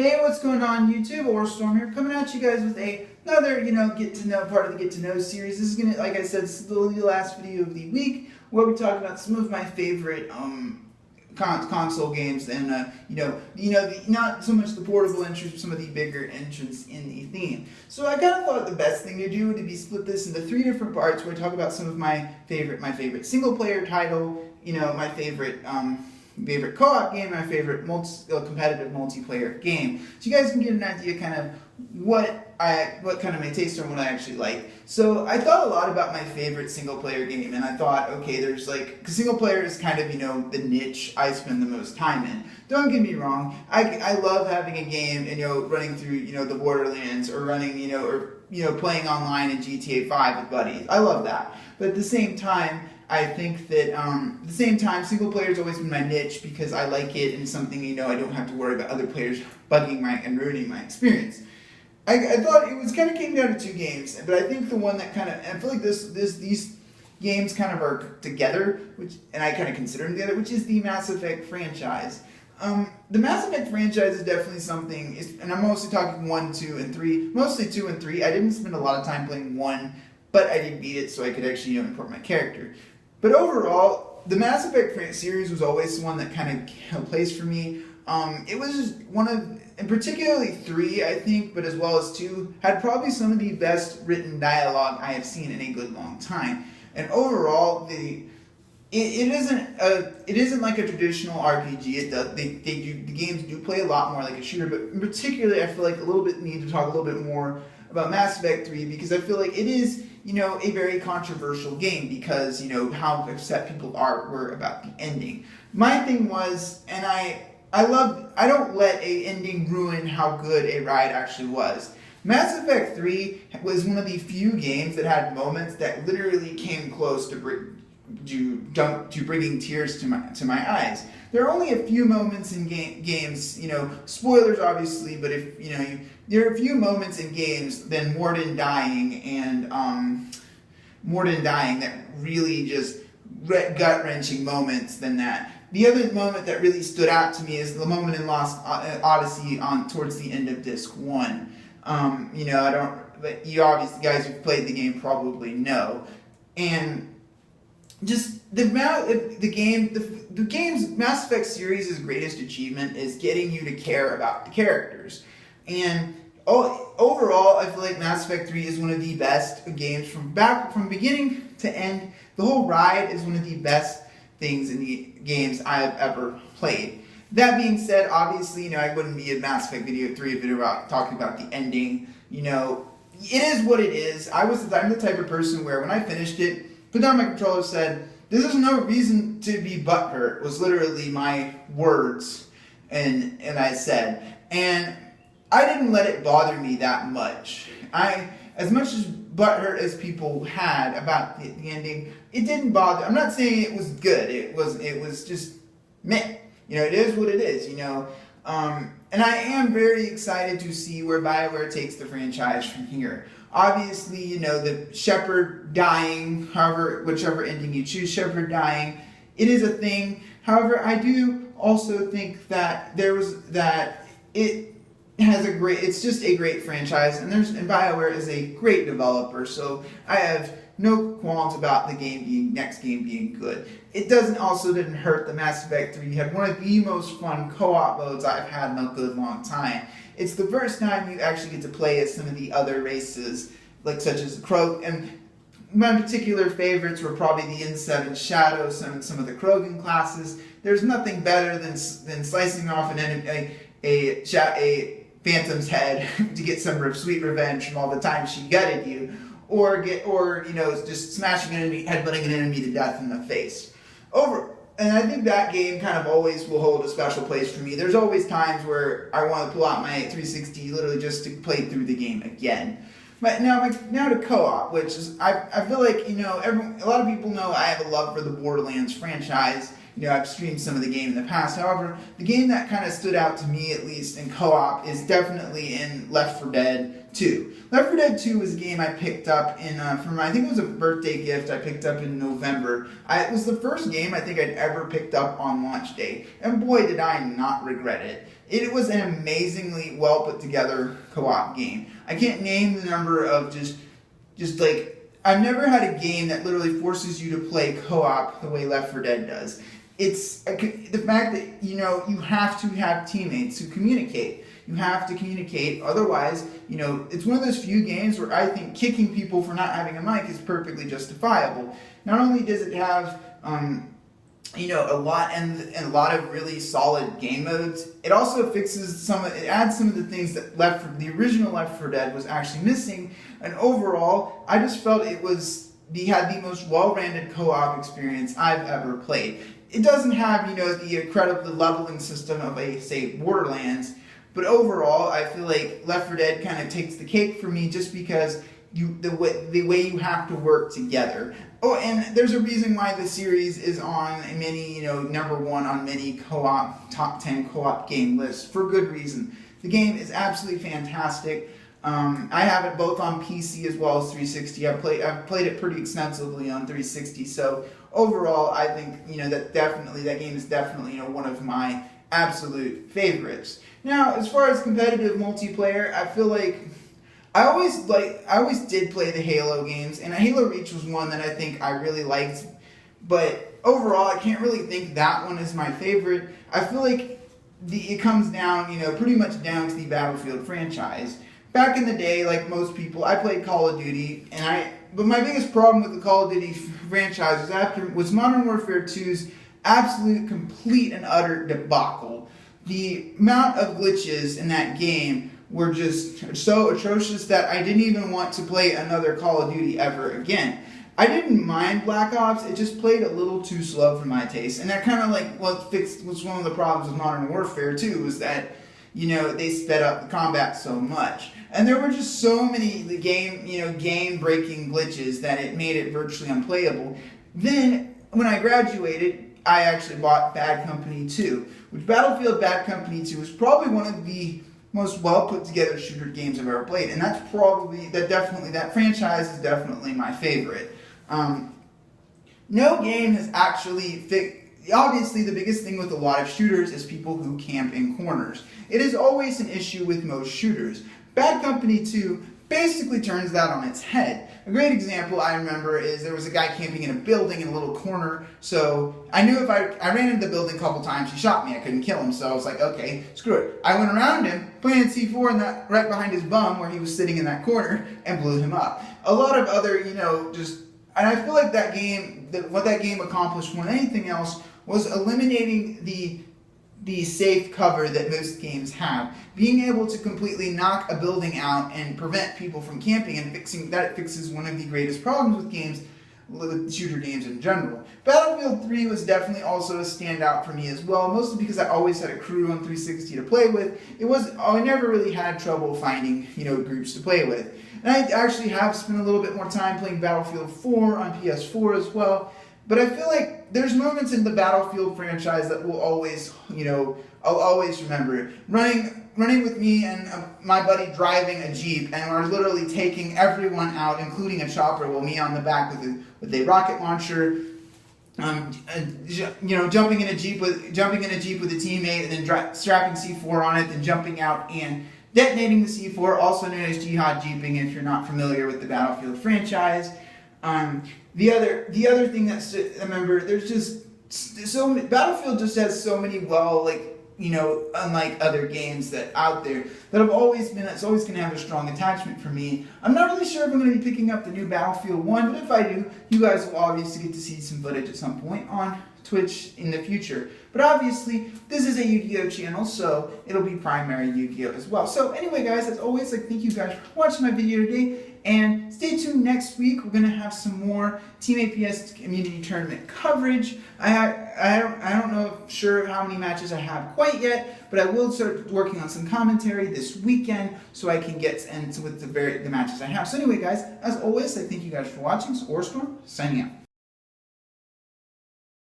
Hey, what's going on YouTube? Storm here, coming at you guys with another, get to know part of the get to know series. This is gonna, like I said, this is the last video of the week where we talk about some of my favorite console games and not so much the portable entrance, but some of the bigger entrants in the theme. So I kind of thought the best thing to do would be split this into 3 different parts where I talk about some of my favorite single player title, my favorite co-op game, my favorite competitive multiplayer game. So you guys can get an idea kind of what kind of my taste are and what I actually like. So I thought a lot about my favorite single player game, and I thought, okay, there's because single player is kind of, the niche I spend the most time in. Don't get me wrong, I love having a game and, running through, the Borderlands or running, playing online in GTA 5 with buddies. I love that. But at the same time, I think that single player has always been my niche because I like it and something, I don't have to worry about other players bugging and ruining my experience. I thought it was kind of came down to 2 games, but I think the one that I feel like these games kind of are together, and I kind of consider them together, which is the Mass Effect franchise. The Mass Effect franchise is definitely something, and I'm mostly talking 1, 2, and 3, mostly 2 and 3. I didn't spend a lot of time playing 1, but I did beat it so I could actually import my character. But overall, the Mass Effect series was always one that kind of held place for me. It was just one of, and particularly 3, I think, but as well as 2, had probably some of the best written dialogue I have seen in a good long time. And overall, it isn't like a traditional RPG. The games do play a lot more like a shooter, but particularly I feel like need to talk a little bit more about Mass Effect 3 because I feel like it is, a very controversial game because, how upset people were about the ending. My thing was, and I don't let a ending ruin how good a ride actually was. Mass Effect 3 was one of the few games that had moments that literally came close to bringing tears to my eyes. There are only a few moments in games, spoilers obviously, but there are a few moments in games than Mordin dying that really just gut-wrenching moments than that. The other moment that really stood out to me is the moment in Lost Odyssey towards the end of Disc 1. But you obviously, guys who've played the game probably know. And just the game's Mass Effect series' greatest achievement is getting you to care about the characters. And overall, I feel like Mass Effect 3 is one of the best games from beginning to end. The whole ride is one of the best things in the games I have ever played. That being said, obviously, I wouldn't be a Mass Effect video 3 if it were talking about the ending. It is what it is. I'm the type of person where when I finished it, put down my controller, said, "This is no reason to be butthurt," was literally my words, and I said, and I didn't let it bother me that much. As much as butthurt as people had about the ending, it didn't bother. I'm not saying it was good. It was just meh. It is what it is. And I am very excited to see where BioWare takes the franchise from here. Obviously, the Shepard dying, whichever ending you choose, Shepard dying, it is a thing. However, I do also think that it's just a great franchise, and BioWare is a great developer, so I have no qualms about the next game being good. It didn't hurt that Mass Effect 3 had one of the most fun co-op modes I've had in a good long time. It's the first time you actually get to play as some of the other races, such as the Krogan, and my particular favorites were probably the N7 Shadow, some of the Krogan classes. There's nothing better than slicing off a Phantom's head to get some sweet revenge from all the time she gutted you, or just smashing an enemy, headbutting an enemy to death in the face. And I think that game kind of always will hold a special place for me. There's always times where I want to pull out my 360 literally just to play through the game again. But now to co-op, which is I feel like a lot of people know I have a love for the Borderlands franchise. I've streamed some of the game in the past. However, the game that kind of stood out to me, at least in co-op, is definitely in Left 4 Dead 2. Left 4 Dead 2 was a game I picked up I think it was a birthday gift I picked up in November. It was the first game I think I'd ever picked up on launch day, and boy did I not regret it. It was an amazingly well put together co-op game. I can't name the number of just like, I've never had a game that literally forces you to play co-op the way Left 4 Dead does. It's the fact that, you know, you have to have teammates who communicate. You have to communicate, otherwise, you know, it's one of those few games where I think kicking people for not having a mic is perfectly justifiable. Not only does it have, you know, a lot a lot of really solid game modes, it also fixes it adds some of the things that the original Left 4 Dead was actually missing. And overall, I just felt had the most well-rounded co-op experience I've ever played. It doesn't have, you know, the incredible leveling system of say, Borderlands, but overall, I feel like Left 4 Dead kind of takes the cake for me just because the way you have to work together. Oh, and there's a reason why the series is on many, you know, #1 on many co-op top 10 co-op game lists for good reason. The game is absolutely fantastic. I have it both on PC as well as 360. I've played it pretty extensively on 360. So overall, I think, you know, that game is definitely, you know, one of my absolute favorites. Now, as far as competitive multiplayer, I feel like I always did play the Halo games, and Halo Reach was one that I think I really liked. But overall, I can't really think that one is my favorite. I feel like it comes down, you know, pretty much down to the Battlefield franchise. Back in the day, like most people, I played Call of Duty, but my biggest problem with the Call of Duty franchise was Modern Warfare 2's absolute, complete, and utter debacle. The amount of glitches in that game were just so atrocious that I didn't even want to play another Call of Duty ever again. I didn't mind Black Ops, it just played a little too slow for my taste. And that kind of like was one of the problems with Modern Warfare 2, was that, you know, they sped up the combat so much. And there were just so many game-breaking glitches that it made it virtually unplayable. Then, when I graduated, I actually bought Bad Company 2, which Battlefield Bad Company 2 is probably one of the most well put together shooter games I've ever played, and that franchise is definitely my favorite. No game has actually obviously the biggest thing with a lot of shooters is people who camp in corners. It is always an issue with most shooters. Bad Company 2 basically turns that on its head. A great example I remember is there was a guy camping in a building in a little corner, so I knew if I ran into the building a couple times, he shot me, I couldn't kill him, so I was like, okay, screw it. I went around him, planted C4 right behind his bum where he was sitting in that corner, and blew him up. A lot of other, and I feel like what that game accomplished more than anything else was eliminating the safe cover that most games have. Being able to completely knock a building out and prevent people from camping and fixes one of the greatest problems with shooter games in general. Battlefield 3 was definitely also a standout for me as well, mostly because I always had a crew on 360 to play with. I never really had trouble finding, groups to play with. And I actually have spent a little bit more time playing Battlefield 4 on PS4 as well. But I feel like there's moments in the Battlefield franchise that will always, I'll always remember. Running with me and my buddy driving a Jeep, and we're literally taking everyone out, including a chopper, while me on the back with a rocket launcher, jumping in a Jeep with a teammate, and then strapping C4 on it, then jumping out and detonating the C4, also known as Jihad Jeeping if you're not familiar with the Battlefield franchise. The other thing that's, I remember, there's just Battlefield just has so many unlike other games that out there that it's always going to have a strong attachment for me. I'm not really sure if I'm going to be picking up the new Battlefield 1, but if I do, you guys will obviously get to see some footage at some point on Twitch in the future. But obviously, this is a Yu-Gi-Oh channel, so it'll be primary Yu-Gi-Oh as well. So anyway, guys, as always, thank you guys for watching my video today. And stay tuned next week. We're going to have some more Team APS Community Tournament coverage. I don't know sure how many matches I have quite yet, but I will start working on some commentary this weekend so I can get into with the matches I have. So anyway, guys, as always, I thank you guys for watching. So Orstorm, signing out.